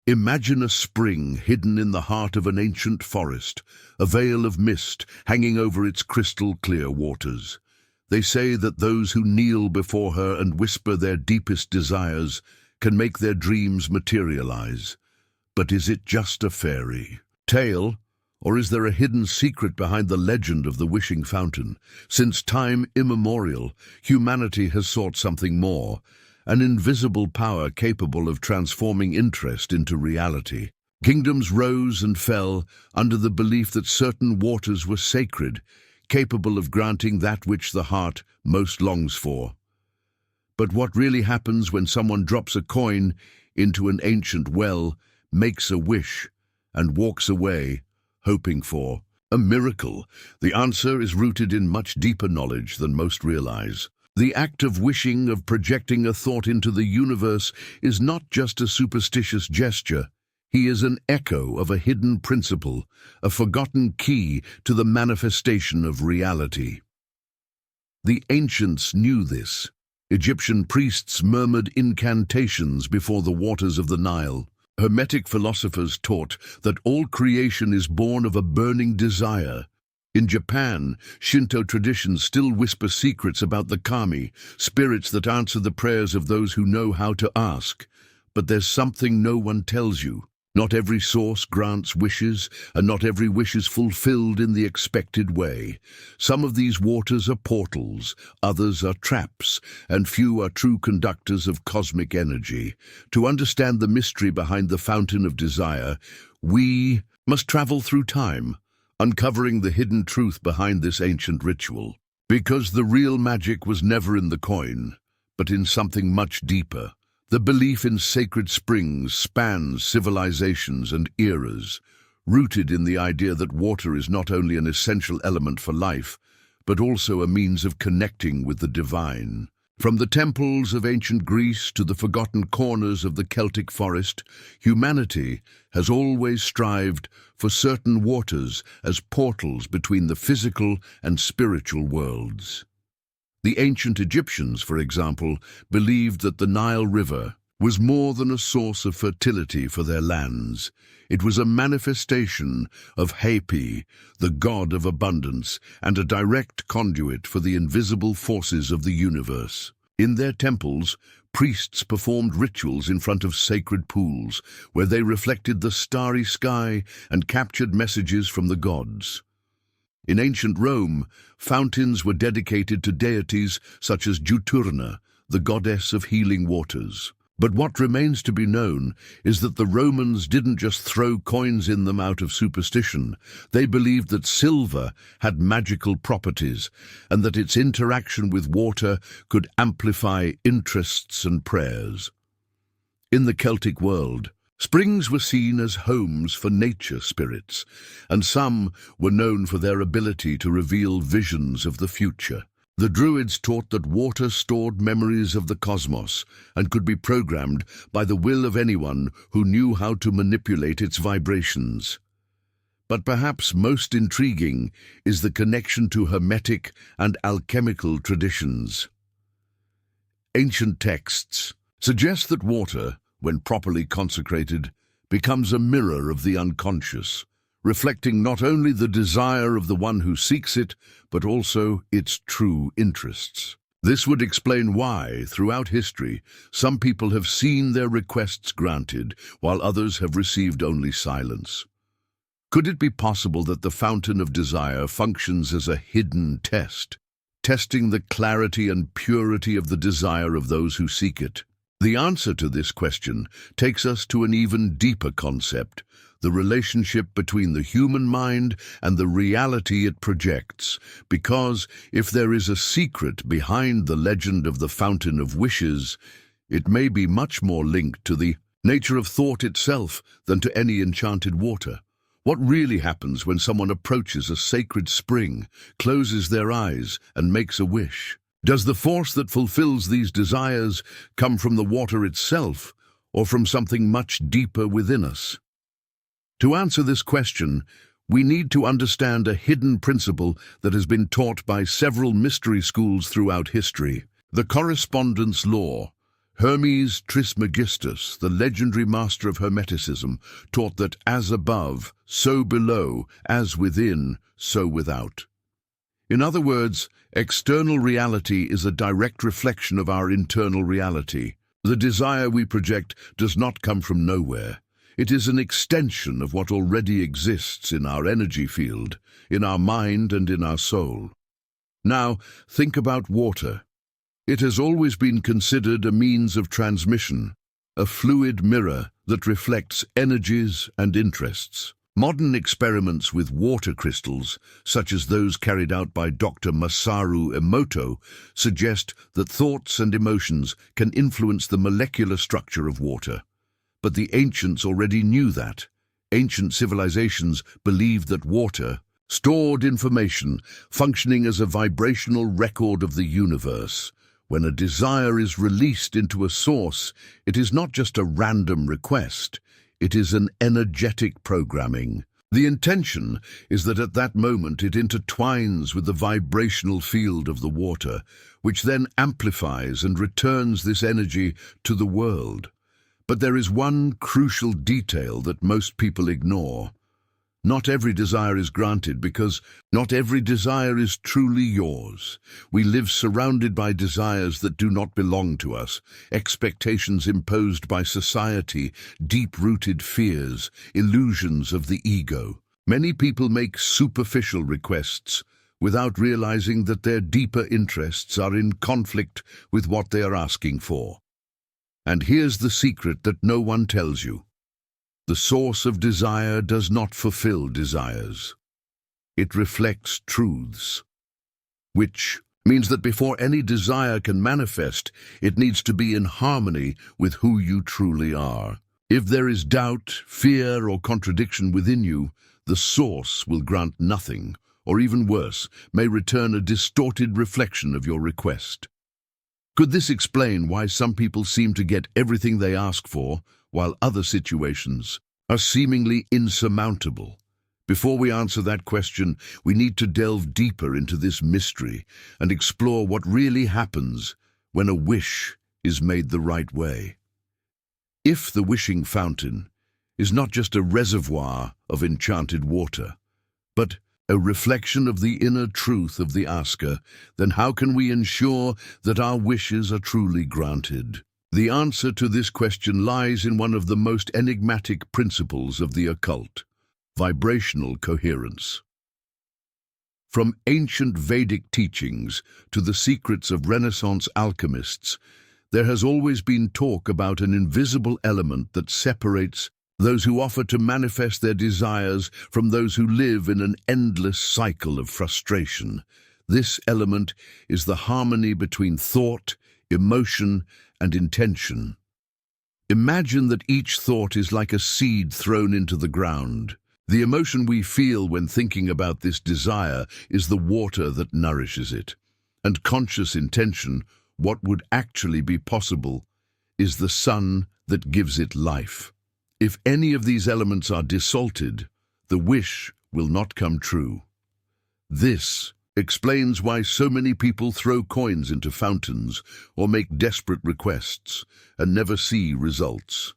Imagine a spring hidden in the heart of an ancient forest, a veil of mist hanging over its crystal-clear waters. They say that those who kneel before her and whisper their deepest desires can make their dreams materialize. But is it just a fairy tale, or is there a hidden secret behind the legend of the wishing fountain? Since time immemorial, humanity has sought something more, an invisible power capable of transforming interest into reality. Kingdoms rose and fell under the belief that certain waters were sacred, capable of granting that which the heart most longs for. But what really happens when someone drops a coin into an ancient well, makes a wish, and walks away, hoping for a miracle? The answer is rooted in much deeper knowledge than most realize. The act of wishing, of projecting a thought into the universe, is not just a superstitious gesture. He is an echo of a hidden principle, a forgotten key to the manifestation of reality. The ancients knew this. Egyptian priests murmured incantations before the waters of the Nile. Hermetic philosophers taught that all creation is born of a burning desire. In Japan, Shinto traditions still whisper secrets about the kami, spirits that answer the prayers of those who know how to ask. But there's something no one tells you. Not every source grants wishes, and not every wish is fulfilled in the expected way. Some of these waters are portals, others are traps, and few are true conductors of cosmic energy. To understand the mystery behind the Fountain of Desire, we must travel through time, uncovering the hidden truth behind this ancient ritual. Because the real magic was never in the coin, but in something much deeper. The belief in sacred springs spans civilizations and eras, rooted in the idea that water is not only an essential element for life, but also a means of connecting with the divine. From the temples of ancient Greece to the forgotten corners of the Celtic forest, humanity has always strived for certain waters as portals between the physical and spiritual worlds. The ancient Egyptians, for example, believed that the Nile River was more than a source of fertility for their lands. It was a manifestation of Hapi, the god of abundance, and a direct conduit for the invisible forces of the universe. In their temples, priests performed rituals in front of sacred pools, where they reflected the starry sky and captured messages from the gods. In ancient Rome, fountains were dedicated to deities such as Juturna, the goddess of healing waters. But what remains to be known is that the Romans didn't just throw coins in them out of superstition. They believed that silver had magical properties and that its interaction with water could amplify interests and prayers. In the Celtic world, springs were seen as homes for nature spirits, and some were known for their ability to reveal visions of the future. The Druids taught that water stored memories of the cosmos and could be programmed by the will of anyone who knew how to manipulate its vibrations. But perhaps most intriguing is the connection to Hermetic and alchemical traditions. Ancient texts suggest that water, when properly consecrated, becomes a mirror of the unconscious, reflecting not only the desire of the one who seeks it, but also its true interests. This would explain why, throughout history, some people have seen their requests granted, while others have received only silence. Could it be possible that the Fountain of Desire functions as a hidden test, testing the clarity and purity of the desire of those who seek it? The answer to this question takes us to an even deeper concept, the relationship between the human mind and the reality it projects. Because if there is a secret behind the legend of the Fountain of Wishes, it may be much more linked to the nature of thought itself than to any enchanted water. What really happens when someone approaches a sacred spring, closes their eyes, and makes a wish? Does the force that fulfills these desires come from the water itself, or from something much deeper within us? To answer this question, we need to understand a hidden principle that has been taught by several mystery schools throughout history: the correspondence law. Hermes Trismegistus, the legendary master of Hermeticism, taught that as above, so below, as within, so without. In other words, external reality is a direct reflection of our internal reality. The desire we project does not come from nowhere. It is an extension of what already exists in our energy field, in our mind and in our soul. Now, think about water. It has always been considered a means of transmission, a fluid mirror that reflects energies and interests. Modern experiments with water crystals, such as those carried out by Dr. Masaru Emoto, suggest that thoughts and emotions can influence the molecular structure of water. But the ancients already knew that. Ancient civilizations believed that water stored information, functioning as a vibrational record of the universe. When a desire is released into a source, it is not just a random request, it is an energetic programming. The intention is that at that moment it intertwines with the vibrational field of the water, which then amplifies and returns this energy to the world. But there is one crucial detail that most people ignore. Not every desire is granted because not every desire is truly yours. We live surrounded by desires that do not belong to us, expectations imposed by society, deep-rooted fears, illusions of the ego. Many people make superficial requests without realizing that their deeper interests are in conflict with what they are asking for. And here's the secret that no one tells you. The source of desire does not fulfill desires. It reflects truths, which means that before any desire can manifest, it needs to be in harmony with who you truly are. If there is doubt, fear, or contradiction within you, the source will grant nothing, or even worse, may return a distorted reflection of your request. Could this explain why some people seem to get everything they ask for, while other situations are seemingly insurmountable? Before we answer that question, we need to delve deeper into this mystery and explore what really happens when a wish is made the right way. If the wishing fountain is not just a reservoir of enchanted water, but a reflection of the inner truth of the asker, then how can we ensure that our wishes are truly granted? The answer to this question lies in one of the most enigmatic principles of the occult: vibrational coherence. From ancient Vedic teachings to the secrets of Renaissance alchemists, there has always been talk about an invisible element that separates those who offer to manifest their desires from those who live in an endless cycle of frustration. This element is the harmony between thought, emotion, and intention. Imagine that each thought is like a seed thrown into the ground. The emotion we feel when thinking about this desire is the water that nourishes it. And conscious intention, what would actually be possible, is the sun that gives it life. If any of these elements are dissolted, the wish will not come true. This explains why so many people throw coins into fountains or make desperate requests and never see results.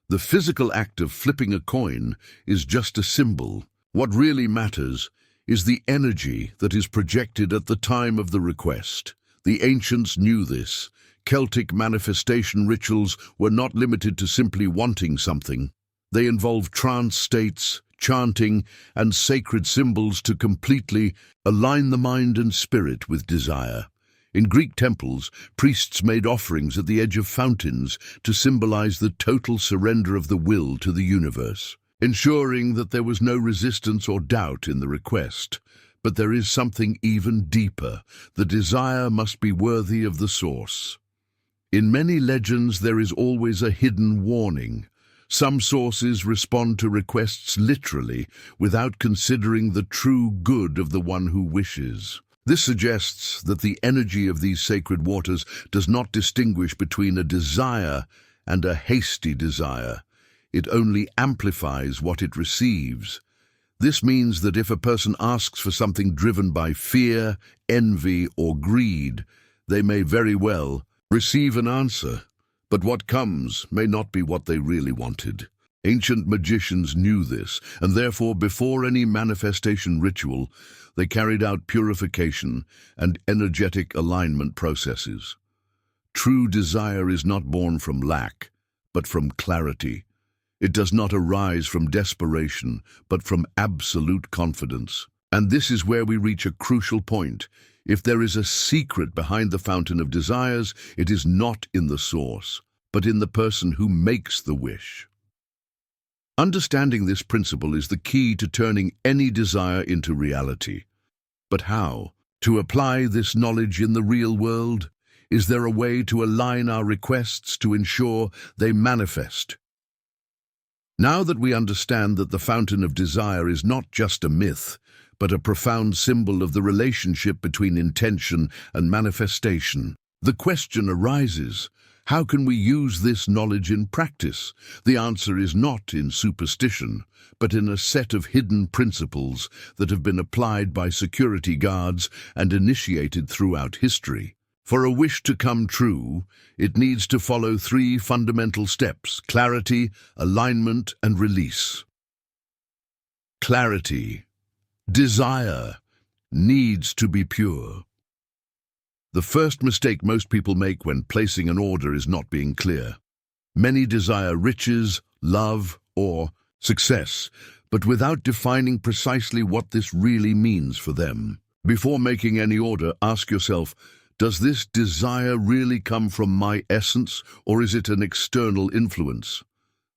The physical act of flipping a coin is just a symbol. What really matters is the energy that is projected at the time of the request. The ancients knew this. Celtic manifestation rituals were not limited to simply wanting something. They involved trance states, chanting, and sacred symbols to completely align the mind and spirit with desire. In Greek temples, priests made offerings at the edge of fountains to symbolize the total surrender of the will to the universe, ensuring that there was no resistance or doubt in the request. But there is something even deeper. The desire must be worthy of the source. In many legends, there is always a hidden warning. Some sources respond to requests literally, without considering the true good of the one who wishes. This suggests that the energy of these sacred waters does not distinguish between a desire and a hasty desire. It only amplifies what it receives. This means that if a person asks for something driven by fear, envy, or greed, they may very well receive an answer But what comes may not be what they really wanted. Ancient magicians knew this, and therefore before any manifestation ritual, they carried out purification and energetic alignment processes. True desire is not born from lack, but from clarity. It does not arise from desperation, but from absolute confidence. And this is where we reach a crucial point. If there is a secret behind the fountain of desires, it is not in the source, but in the person who makes the wish. Understanding this principle is the key to turning any desire into reality. But how? To apply this knowledge in the real world? Is there a way to align our requests to ensure they manifest? Now that we understand that the fountain of desire is not just a myth, but a profound symbol of the relationship between intention and manifestation, the question arises, how can we use this knowledge in practice? The answer is not in superstition, but in a set of hidden principles that have been applied by security guards and initiated throughout history. For a wish to come true, it needs to follow three fundamental steps: clarity, alignment, and release. Clarity. Desire needs to be pure. The first mistake most people make when placing an order is not being clear. Many desire riches, love, or success, but without defining precisely what this really means for them. Before making any order, ask yourself, does this desire really come from my essence, or is it an external influence?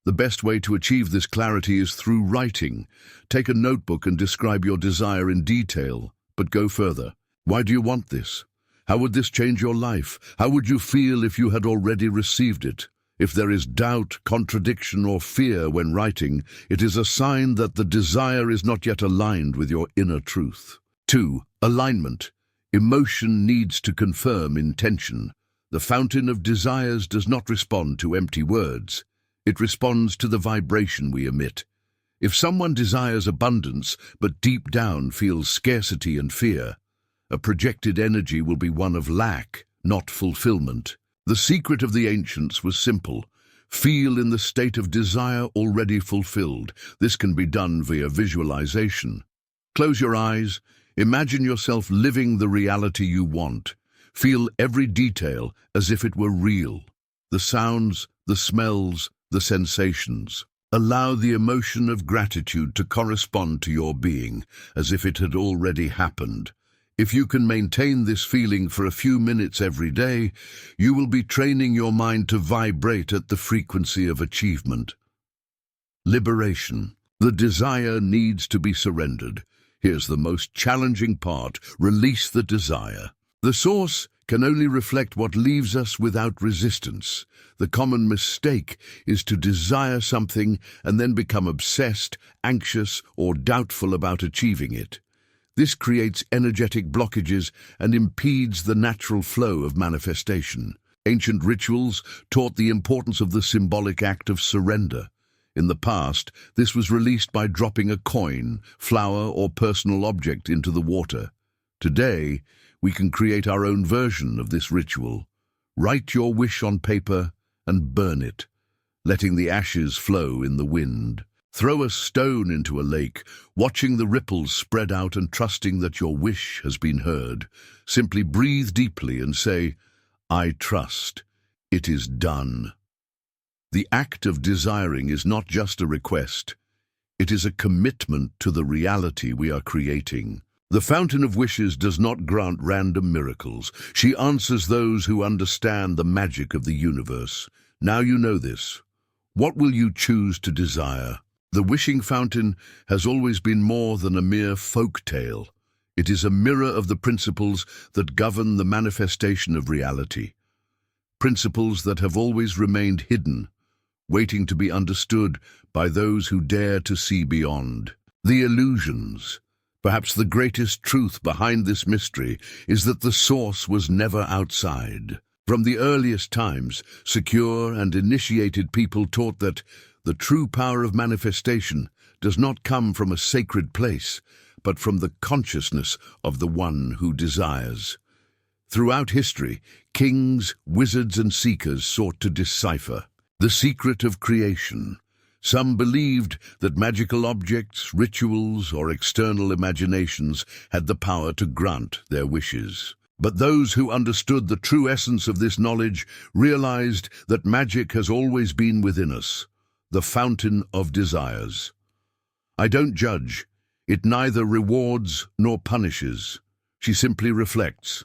The best way to achieve this clarity is through writing. Take a notebook and describe your desire in detail, but go further. Why do you want this? How would this change your life? How would you feel if you had already received it? If there is doubt, contradiction, or fear when writing, it is a sign that the desire is not yet aligned with your inner truth. 2. Alignment. Emotion needs to confirm intention. The fountain of desires does not respond to empty words. It responds to the vibration we emit. If someone desires abundance, but deep down feels scarcity and fear, a projected energy will be one of lack, not fulfillment. The secret of the ancients was simple. Feel in the state of desire already fulfilled. This can be done via visualization. Close your eyes. Imagine yourself living the reality you want. Feel every detail as if it were real. The sounds, the smells, the sensations. Allow the emotion of gratitude to correspond to your being, as if it had already happened. If you can maintain this feeling for a few minutes every day, you will be training your mind to vibrate at the frequency of achievement. Liberation. The desire needs to be surrendered. Here's the most challenging part: release the desire. The source can only reflect what leaves us without resistance. The common mistake is to desire something and then become obsessed, anxious, or doubtful about achieving it. This creates energetic blockages and impedes the natural flow of manifestation. Ancient rituals taught the importance of the symbolic act of surrender. In the past, this was released by dropping a coin, flower, or personal object into the water. Today, we can create our own version of this ritual. Write your wish on paper and burn it, letting the ashes flow in the wind. Throw a stone into a lake, watching the ripples spread out and trusting that your wish has been heard. Simply breathe deeply and say, "I trust. It is done." The act of desiring is not just a request. It is a commitment to the reality we are creating. The Fountain of Wishes does not grant random miracles. She answers those who understand the magic of the universe. Now you know this. What will you choose to desire? The wishing fountain has always been more than a mere folk tale. It is a mirror of the principles that govern the manifestation of reality. Principles that have always remained hidden, waiting to be understood by those who dare to see beyond. The illusions. Perhaps the greatest truth behind this mystery is that the source was never outside. From the earliest times, secure and initiated people taught that the true power of manifestation does not come from a sacred place, but from the consciousness of the one who desires. Throughout history, kings, wizards, and seekers sought to decipher the secret of creation. Some believed that magical objects, rituals, or external imaginations had the power to grant their wishes. But those who understood the true essence of this knowledge realized that magic has always been within us, the fountain of desires. I don't judge. It neither rewards nor punishes. She simply reflects.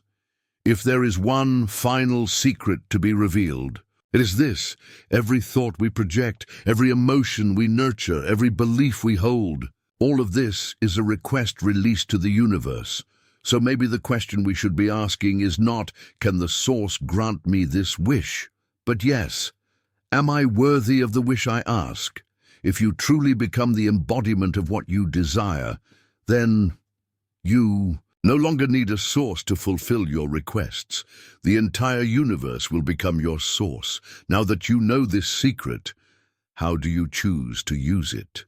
If there is one final secret to be revealed, it is this: every thought we project, every emotion we nurture, every belief we hold, all of this is a request released to the universe. So maybe the question we should be asking is not, can the source grant me this wish? But yes, am I worthy of the wish I ask? If you truly become the embodiment of what you desire, then you no longer need a source to fulfill your requests. The entire universe will become your source. Now that you know this secret, how do you choose to use it?